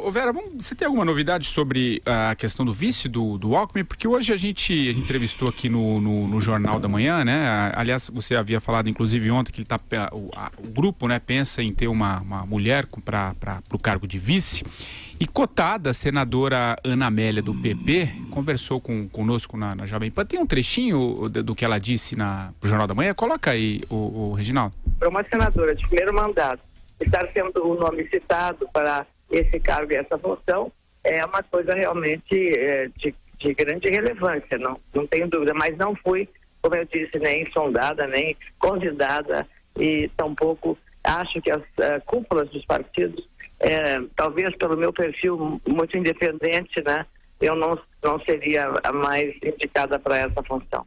Ô Vera, você tem alguma novidade sobre a questão do vice do Alckmin? Porque hoje a gente entrevistou aqui no Jornal da Manhã, né? Aliás, você havia falado, inclusive, ontem que o grupo, né, pensa em ter uma mulher para o cargo de vice. E cotada, a senadora Ana Amélia, do PP, conversou conosco na Jovem Pan. Tem um trechinho do que ela disse no Jornal da Manhã? Coloca aí, o Reginaldo. Para uma senadora de primeiro mandato estar sendo o nome citado para esse cargo e essa função é uma coisa realmente de grande relevância, não tenho dúvida, mas não fui, como eu disse, nem sondada, nem convidada, e tampouco acho que as cúpulas dos partidos, talvez pelo meu perfil muito independente, né, eu não seria a mais indicada para essa função.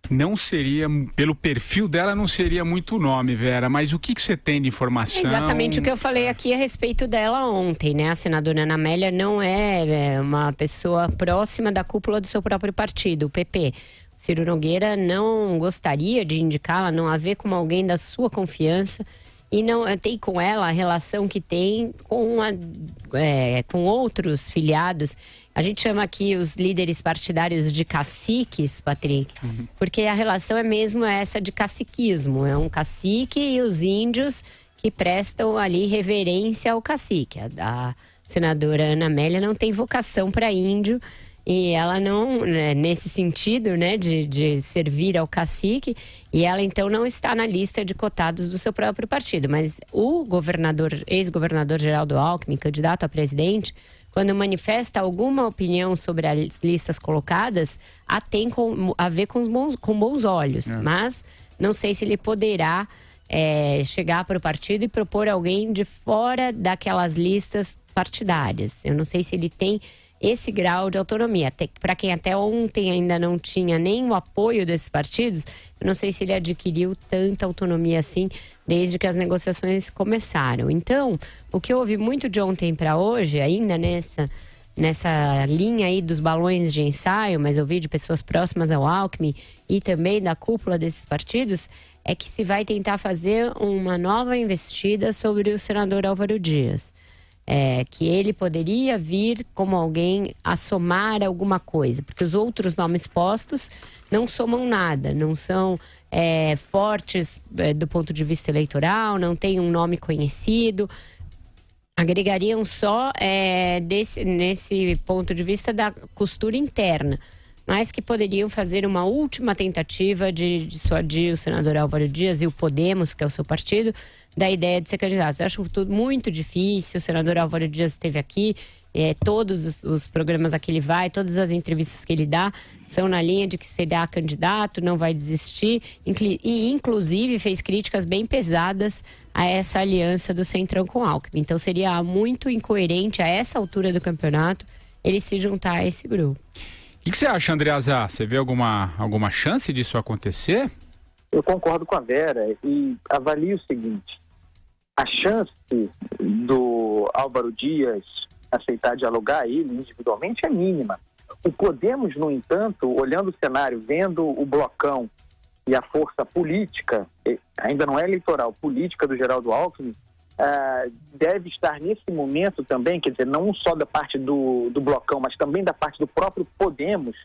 Não seria, pelo perfil dela, não seria muito nome, Vera, mas o que você tem de informação? Exatamente o que eu falei aqui a respeito dela ontem, né? A senadora Ana Amélia não é uma pessoa próxima da cúpula do seu próprio partido, o PP. Ciro Nogueira não gostaria de indicá-la, não a vê como alguém da sua confiança e não tem com ela a relação que tem com outros filiados. A gente chama aqui os líderes partidários de caciques, Patrick, porque a relação é mesmo essa de caciquismo. É um cacique e os índios que prestam ali reverência ao cacique. A senadora Ana Amélia não tem vocação para índio e ela não, nesse sentido, né, de servir ao cacique, e ela então não está na lista de cotados do seu próprio partido. Mas o ex-governador Geraldo Alckmin, candidato a presidente, quando manifesta alguma opinião sobre as listas colocadas, a tem a ver com bons olhos. Mas não sei se ele poderá chegar para o partido e propor alguém de fora daquelas listas partidárias. Eu não sei se ele tem esse grau de autonomia. Para quem até ontem ainda não tinha nem o apoio desses partidos, eu não sei se ele adquiriu tanta autonomia assim desde que as negociações começaram. Então, o que eu ouvi muito de ontem para hoje, ainda nessa linha aí dos balões de ensaio, mas ouvi de pessoas próximas ao Alckmin e também da cúpula desses partidos, é que se vai tentar fazer uma nova investida sobre o senador Álvaro Dias. Que ele poderia vir como alguém a somar alguma coisa, porque os outros nomes postos não somam nada, não são fortes do ponto de vista eleitoral, não tem um nome conhecido, agregariam só nesse ponto de vista da costura interna, mas que poderiam fazer uma última tentativa de dissuadir o senador Álvaro Dias e o Podemos, que é o seu partido, da ideia de ser candidato. Eu acho tudo muito difícil. O senador Álvaro Dias esteve aqui, todos os programas a que ele vai, todas as entrevistas que ele dá são na linha de que será candidato, não vai desistir, e inclusive fez críticas bem pesadas a essa aliança do Centrão com o Alckmin. Então seria muito incoerente a essa altura do campeonato ele se juntar a esse grupo. O que você acha, Andreasa? Você vê alguma chance disso acontecer? Eu concordo com a Vera e avalio o seguinte: a chance do Álvaro Dias aceitar dialogar ele individualmente é mínima. O Podemos, no entanto, olhando o cenário, vendo o blocão e a força política, ainda não é eleitoral, política do Geraldo Alckmin, deve estar nesse momento também, quer dizer, não só da parte do blocão, mas também da parte do próprio Podemos,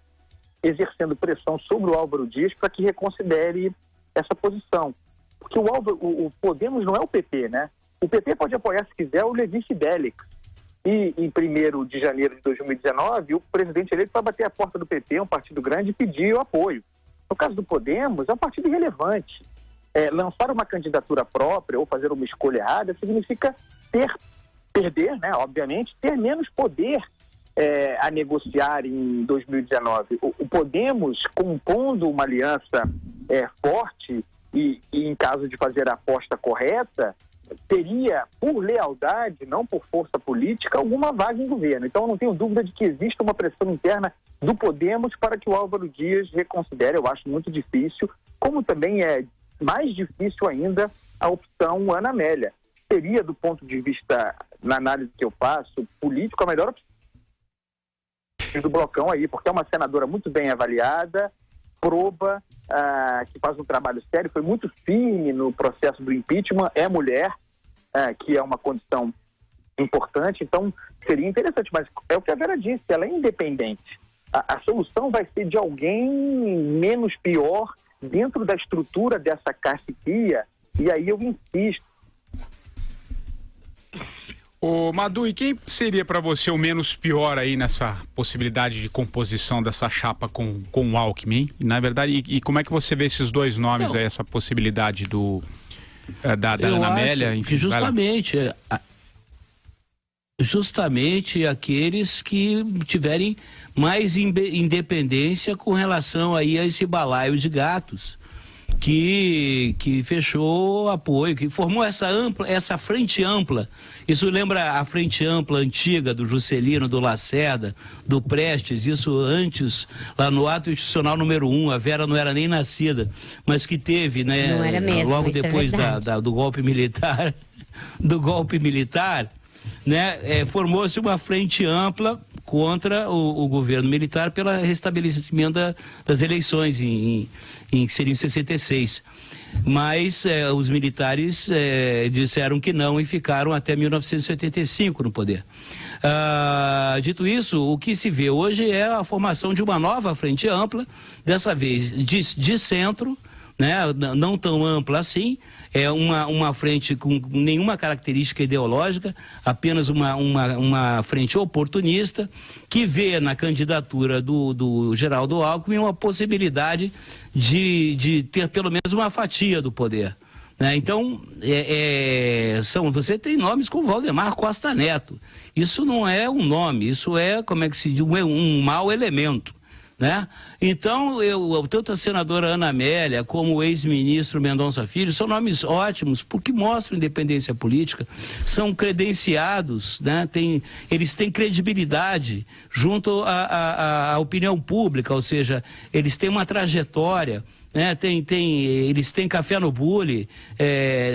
exercendo pressão sobre o Álvaro Dias para que reconsidere essa posição. Porque o Podemos não é o PP, né? O PP pode apoiar, se quiser, o Levi Fidelix. E em 1º de janeiro de 2019, o presidente eleito vai bater a porta do PP, um partido grande, e pedir o apoio. No caso do Podemos, é um partido irrelevante. Lançar uma candidatura própria ou fazer uma escolha errada significa perder, né, obviamente, ter menos poder a negociar em 2019. O Podemos, compondo uma aliança forte e em caso de fazer a aposta correta, teria, por lealdade, não por força política, alguma vaga em governo. Então, eu não tenho dúvida de que existe uma pressão interna do Podemos para que o Álvaro Dias reconsidere. Eu acho muito difícil, como também é mais difícil ainda a opção Ana Amélia. Seria, do ponto de vista, na análise que eu faço, político, a melhor opção do blocão aí, porque é uma senadora muito bem avaliada, proba, que faz um trabalho sério, foi muito firme no processo do impeachment, é mulher, que é uma condição importante, então seria interessante, mas é o que a Vera disse, ela é independente. A solução vai ser de alguém menos pior dentro da estrutura dessa caciquia, e aí eu insisto. Ô Madu, e quem seria para você o menos pior aí nessa possibilidade de composição dessa chapa com o Alckmin? Na verdade, e como é que você vê esses dois nomes aí, essa possibilidade da Ana Amélia? Enfim, justamente aqueles que tiverem mais independência com relação aí a esse balaio de gatos que fechou apoio, que formou essa frente ampla. Isso lembra a frente ampla antiga do Juscelino, do Lacerda, do Prestes, isso antes, lá no ato institucional número 1, a Vera não era nem nascida, mas que teve, né, não era mesmo, logo depois do golpe militar, né, formou-se uma frente ampla contra o governo militar pelo restabelecimento das eleições que seria em 66. Mas os militares disseram que não e ficaram até 1985 no poder. Dito isso, o que se vê hoje é a formação de uma nova frente ampla, dessa vez de centro, né, não tão ampla assim, é uma frente com nenhuma característica ideológica, apenas uma frente oportunista, que vê na candidatura do Geraldo Alckmin uma possibilidade de ter pelo menos uma fatia do poder, né? Então, você tem nomes como Valdemar Costa Neto. Isso não é um nome, isso é, como é que se diz, um mau elemento, né? Então, tanto a senadora Ana Amélia como o ex-ministro Mendonça Filho são nomes ótimos porque mostram independência política, são credenciados, né? Eles têm credibilidade junto à opinião pública, ou seja, eles têm uma trajetória, né? Eles têm café no bule,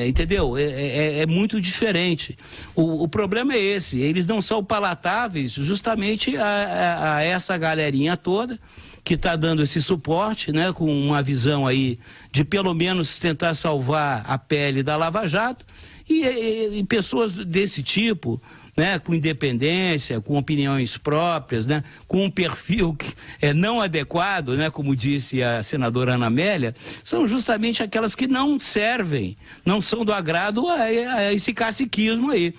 entendeu? É muito diferente. O problema é esse, eles não são palatáveis justamente a essa galerinha toda que está dando esse suporte, né, com uma visão aí de pelo menos tentar salvar a pele da Lava Jato, e pessoas desse tipo, né, com independência, com opiniões próprias, né, com um perfil que é não adequado, né, como disse a senadora Ana Amélia, são justamente aquelas que não servem, não são do agrado a esse caciquismo aí.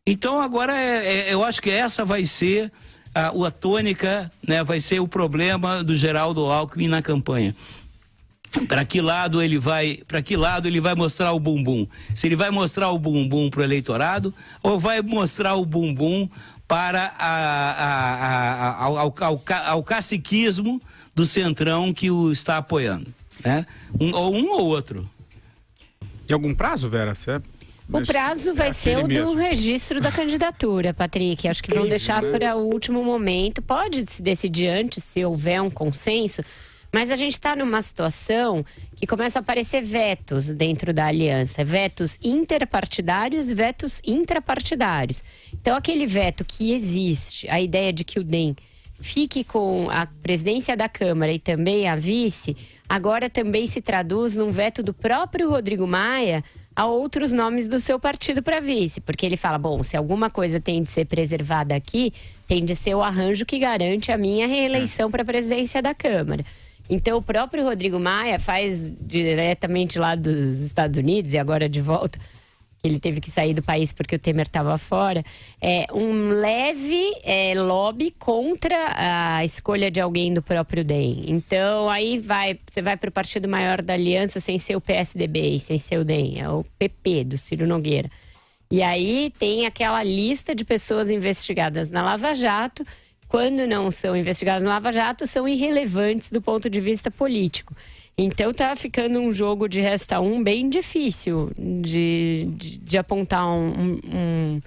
Então agora eu acho que essa vai ser a tônica, né, vai ser o problema do Geraldo Alckmin na campanha. Para que lado ele vai mostrar o bumbum? Se ele vai mostrar o bumbum para o eleitorado ou vai mostrar o bumbum para ao caciquismo do centrão que o está apoiando, né? Um ou outro. E algum prazo, Vera? O prazo vai ser o do registro da candidatura, Patrick. Acho que vão deixar para o último momento. Pode se decidir antes, se houver um consenso, mas a gente está numa situação que começa a aparecer vetos dentro da aliança. Vetos interpartidários, vetos intrapartidários. Então, aquele veto que existe, a ideia de que o DEM fique com a presidência da Câmara e também a vice, agora também se traduz num veto do próprio Rodrigo Maia a outros nomes do seu partido para vice, porque ele fala, bom, se alguma coisa tem de ser preservada aqui, tem de ser o arranjo que garante a minha reeleição para a presidência da Câmara. Então o próprio Rodrigo Maia faz diretamente lá dos Estados Unidos e agora de volta, ele teve que sair do país porque o Temer estava fora, um leve lobby contra a escolha de alguém do próprio DEM. Então, aí você vai para o partido maior da aliança sem ser o PSDB e sem ser o DEM, é o PP, do Ciro Nogueira. E aí tem aquela lista de pessoas investigadas na Lava Jato, quando não são investigadas na Lava Jato, são irrelevantes do ponto de vista político. Então tá ficando um jogo de resta um bem difícil de apontar um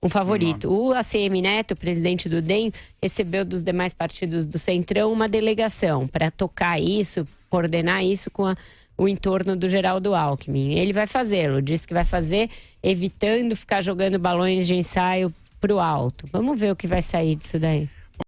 favorito. O ACM Neto, presidente do DEM, recebeu dos demais partidos do Centrão uma delegação para tocar isso, coordenar isso com o entorno do Geraldo Alckmin. Ele vai fazê-lo, disse que vai fazer, evitando ficar jogando balões de ensaio pro alto. Vamos ver o que vai sair disso daí.